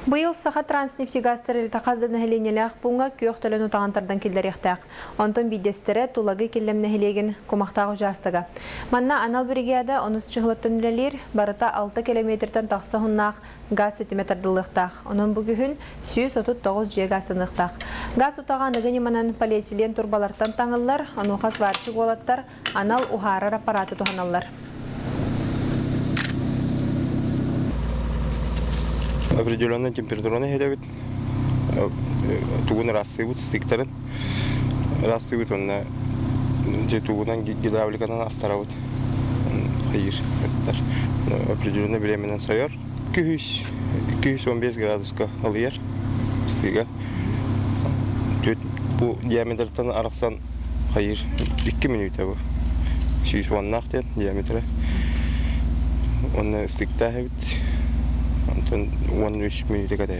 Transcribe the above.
Быйыл саха транснефтегаз тәрелті қазды нәхеленеләқ бұңға күйіқ төлін ұтағантардан келдеректәқ. Онтон бидестері тулагы келлем нәхелеген комақтағы жастыға. Манна анал бригада 13 чығылыттын үлелер барыта 6 километрден тақсы ғыннақ газ сетиметрдылықтақ. Onun бүгіхін 139 же газтынықтақ. Газ ұтаған үгіні манан полиэтилен турбалардан таңылар, онуқас варшық олаттар, анал ұхарар аппараты тұханалар. Определенная температура нагревает, тугун рассыпут стиктерен, рассыпут он на тугунан гидравликанан астаравут, hayır, астар. Определенное временен сояр, 215 градуска алыяр, стига. Bu diametrten araqsan hayır 2 minut bu. 110 naqten diametre. Onu stikta hevit. 13 minut'a kadar.